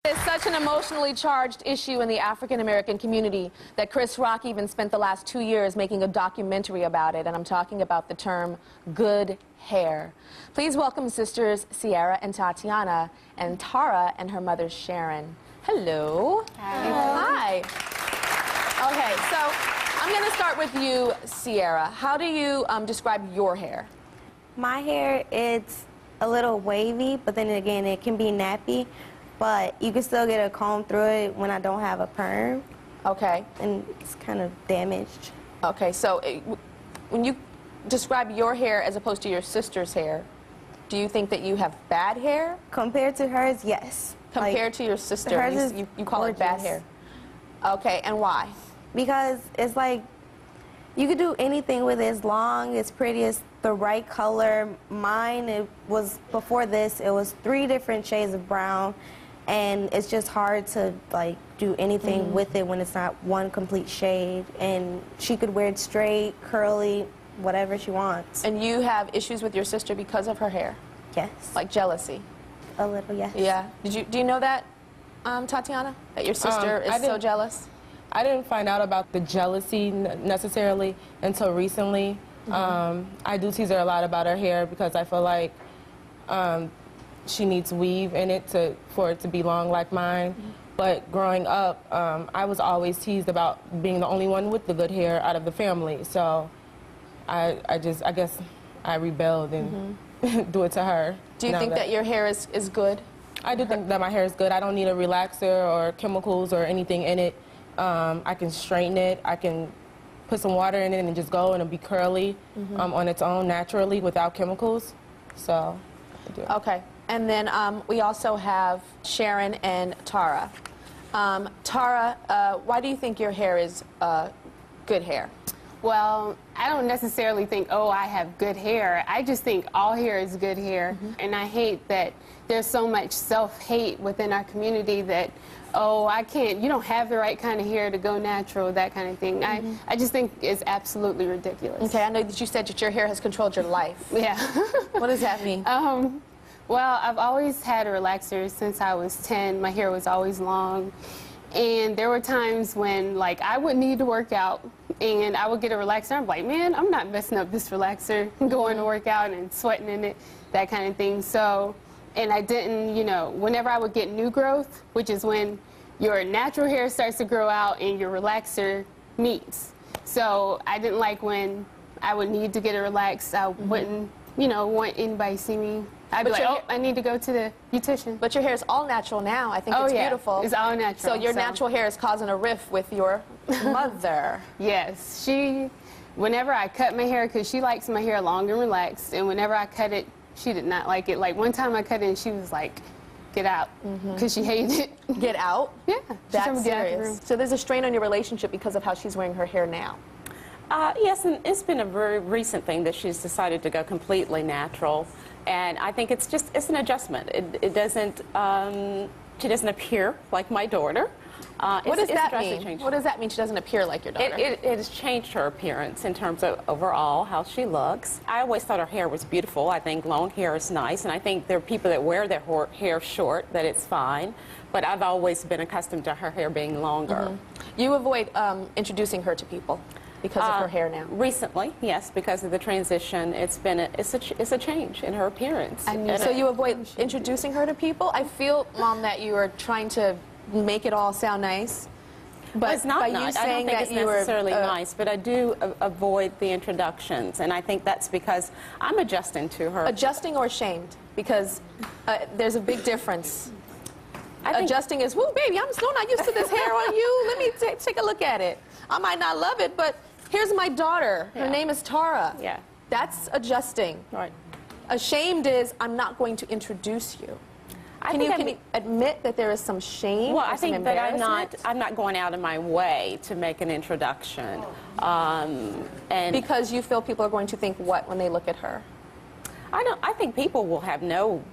is such an emotionally charged issue in the African-American community that Chris Rock even spent the last 2 years making a documentary about it, and I'm talking about the term good hair. Please welcome sisters Sierra and Tatiana, and Tara and her mother Sharon. Hello. Hi. Hi. Okay, so I'm going to start with you, Sierra. How do you describe your hair? My hair, it's a little wavy, but then again, it can be nappy. But you can still get a comb through it when I don't have a perm. Okay. And it's kind of damaged. Okay, so when you describe your hair as opposed to your sister's hair, do you think that you have bad hair? Compared to hers, yes. Compared to your sister, you call it bad hair. Okay, and why? Because it's like, you could do anything with it as long, as pretty, as the right color. Mine, it was, before this, it was 3 different shades of brown. And it's just hard to like do anything with it when it's not one complete shade. And she could wear it straight, curly, whatever she wants. And you have issues with your sister because of her hair? Yes. Like jealousy? A little, yes. Yeah. Do you know that, Tatiana? That your sister is so jealous? I didn't find out about the jealousy necessarily until recently. I do tease her a lot about her hair because I feel like she needs weave in it for it to be long like mine. But growing up, I was always teased about being the only one with the good hair out of the family. So I guess I rebelled and do it to her. Do you think that your hair is good? I do think that my hair is good. I don't need a relaxer or chemicals or anything in it. I can straighten it. I can put some water in it and just go and it'll be curly on its own naturally without chemicals. So I do. Okay. And then we also have Sharon and Tara. Tara, why do you think your hair is good hair? Well, I don't necessarily think, oh, I have good hair. I just think all hair is good hair. And I hate that there's so much self-hate within our community that, oh, I can't, you don't have the right kind of hair to go natural, that kind of thing. I just think it's absolutely ridiculous. Okay, I know that you said that your hair has controlled your life. Yeah. What does that mean? Well, I've always had a relaxer since I was 10. My hair was always long. And there were times when, like, I would need to work out, and I would get a relaxer. I'm like, man, I'm not messing up this relaxer, going to work out and sweating in it, that kind of thing. So, and I didn't, you know, whenever I would get new growth, which is when your natural hair starts to grow out and your relaxer meets. So I didn't like when I would need to get a relax. I wouldn't, you know, want anybody to see me. I'd be like, oh, I need to go to the beautician. But your hair is all natural now. I think it's beautiful. It's all natural. So your natural hair is causing a rift with your mother. Yes. Whenever I cut my hair, because she likes my hair long and relaxed, and whenever I cut it, she did not like it. Like one time I cut it and she was like, get out, because she hated it. Get out? Yeah. That's serious. So there's a strain on your relationship because of how she's wearing her hair now. Yes, and it's been a very recent thing that she's decided to go completely natural. And I think it's an adjustment. It doesn't, she doesn't appear like my daughter. What does that mean? What does that mean she doesn't appear like your daughter? It has changed her appearance in terms of overall how she looks. I always thought her hair was beautiful. I think long hair is nice, and I think there are people that wear their hair short, that it's fine. But I've always been accustomed to her hair being longer. You avoid introducing her to people because of her hair now? Recently, yes, because of the transition. It's a change in her appearance. So you avoid introducing her to people? I feel, Mom, that you are trying to make it all sound nice. But well, it's not nice. I don't think it's necessarily nice, but I do avoid the introductions, and I think that's because I'm adjusting to her. Adjusting or ashamed? Because there's a big difference. Adjusting is, woo, baby, I'm still not used to this hair on you. Let me take a look at it. I might not love it, but here's my daughter. Her name is Tara. Yeah. That's adjusting. Right. Ashamed is, I'm not going to introduce you. Can you admit that there is some shame? Well, I think that I'm not going out of my way to make an introduction. And because you feel people are going to think what when they look at her? I think people will have no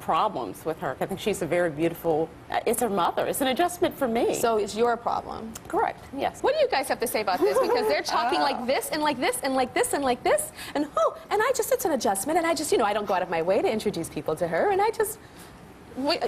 problems with her. I think she's a very beautiful, it's her mother. It's an adjustment for me. So it's your problem? Correct, yes. What do you guys have to say about this? Because they're talking like this and like this and like this and like this. And it's an adjustment. And I just, I don't go out of my way to introduce people to her. And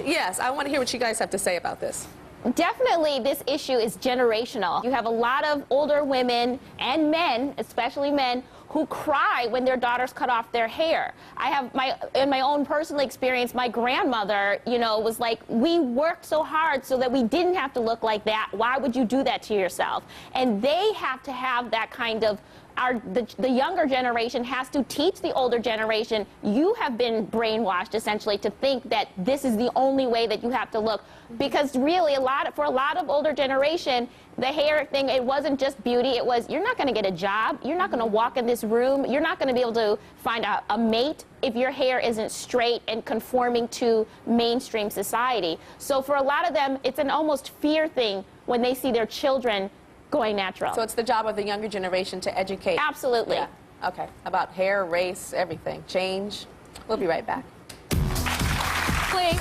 Yes, I want to hear what you guys have to say about this. Definitely, this issue is generational. You have a lot of older women and men, especially men, who cry when their daughters cut off their hair. I have in my own personal experience, my grandmother, you know, was like, we worked so hard so that we didn't have to look like that. Why would you do that to yourself? And they have to have that kind of, the younger generation has to teach the older generation, you have been brainwashed essentially to think that this is the only way that you have to look. Because really, for a lot of older generation, the hair thing, it wasn't just beauty, it was, you're not going to get a job, you're not going to walk in this room, you're not going to be able to find a mate if your hair isn't straight and conforming to mainstream society. So for a lot of them, it's an almost fear thing when they see their children going natural. So it's the job of the younger generation to educate. Absolutely. Yeah. Okay. About hair, race, everything. Change. We'll be right back.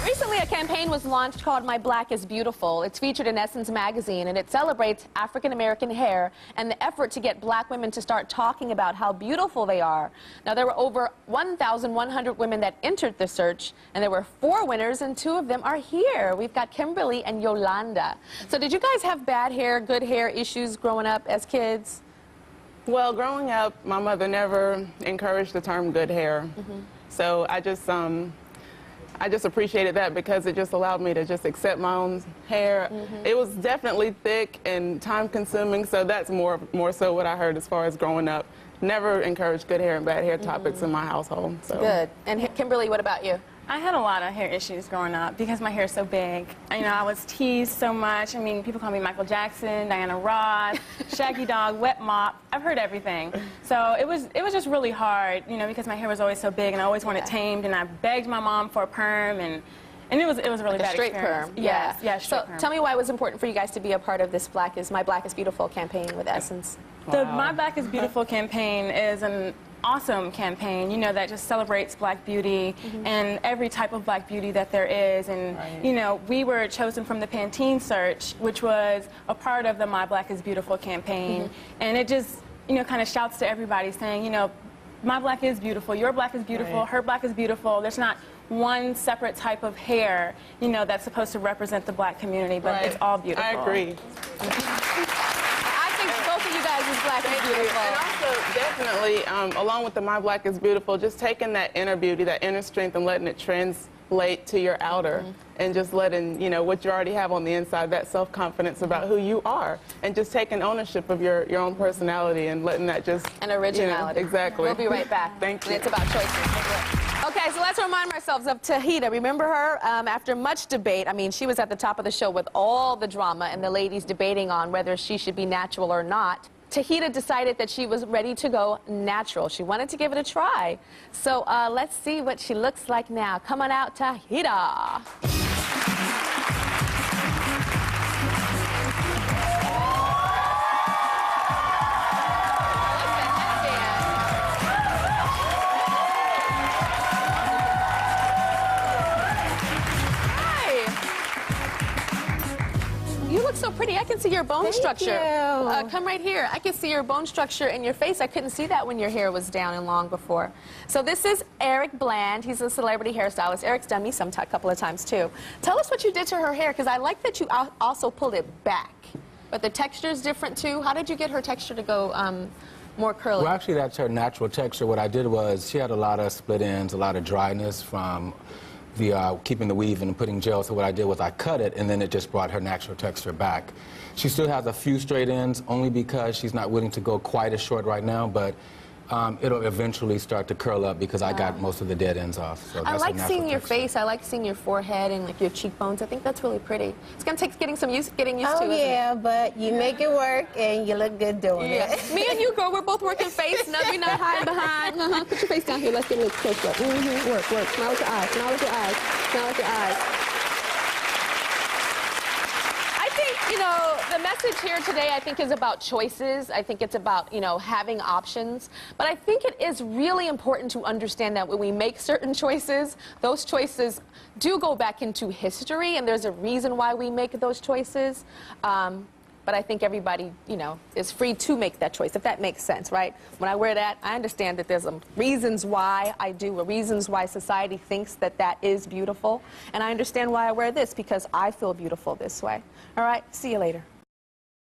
Recently, a campaign was launched called My Black is Beautiful. It's featured in Essence magazine, and it celebrates African-American hair and the effort to get black women to start talking about how beautiful they are. Now, there were over 1,100 women that entered the search, and there were 4 winners, and 2 of them are here. We've got Kimberly and Yolanda. So did you guys have bad hair, good hair issues growing up as kids? Well, growing up, my mother never encouraged the term good hair. So I just appreciated that because it just allowed me to just accept my own hair. It was definitely thick and time-consuming, so that's more so what I heard as far as growing up. Never encouraged good hair and bad hair topics in my household. So. Good. And Kimberly, what about you? I had a lot of hair issues growing up because my hair is so big. You know, I was teased so much. I mean, people call me Michael Jackson, Diana Ross, Shaggy Dog, Wet Mop. I've heard everything. So it was just really hard, you know, because my hair was always so big and I always wanted tamed, and I begged my mom for a perm, and it was a really bad straight experience. perm. Yes, yeah, straight perm. Tell me why it was important for you guys to be a part of this My Black is Beautiful campaign with Essence. The My Black is Beautiful campaign is an awesome campaign, you know, that just celebrates black beauty and every type of black beauty that there is. And, you know, we were chosen from the Pantene search, which was a part of the My Black is Beautiful campaign. And it just, you know, kind of shouts to everybody saying, you know, my black is beautiful, your black is beautiful, her black is beautiful. There's not one separate type of hair, you know, that's supposed to represent the black community, but it's all beautiful. I agree. Both of you guys is Black is Beautiful. And also, definitely, along with the My Black is Beautiful, just taking that inner beauty, that inner strength, and letting it translate to your outer, and just letting, you know, what you already have on the inside, that self-confidence about who you are, and just taking ownership of your own personality and letting that just... And originality. You know, exactly. We'll be right back. Thank you. And it's about choices. Okay, so let's remind ourselves of Tahita. Remember her? After much debate, I mean, she was at the top of the show with all the drama and the ladies debating on whether she should be natural or not. Tahita decided that she was ready to go natural. She wanted to give it a try. So let's see what she looks like now. Come on out, Tahita. You look so pretty. I can see your bone structure. Come right here. I can see your bone structure in your face. I couldn't see that when your hair was down and long before. So this is Eric Bland. He's a celebrity hairstylist. Eric's done me a couple of times too. Tell us what you did to her hair, because I like that you also pulled it back. But the texture is different too. How did you get her texture to go more curly? Well, actually, that's her natural texture. What I did was she had a lot of split ends, a lot of dryness from the keeping the weave and putting gel. So what I did was I cut it, and then it just brought her natural texture back. She still has a few straight ends, only because she's not willing to go quite as short right now, but it'll eventually start to curl up because I got most of the dead ends off. So I that's like her seeing natural your texture. face. I like seeing your forehead and like your cheekbones. I think that's really pretty. It's gonna take getting used to. Oh yeah, but you make it work and you look good doing it. Me and you, girl, we're both working face. No, you're not hiding behind. Put your face down here. Let's get a little close up. Work. Smile with your eyes. Smile with your eyes. Smile with your eyes. I think, you know, the message here today, I think, is about choices. I think it's about, you know, having options. But I think it is really important to understand that when we make certain choices, those choices do go back into history, and there's a reason why we make those choices. but I think everybody, you know, is free to make that choice, if that makes sense, right? When I wear that, I understand that there's reasons why I do, or reasons why society thinks that that is beautiful, and I understand why I wear this, because I feel beautiful this way. All right, see you later.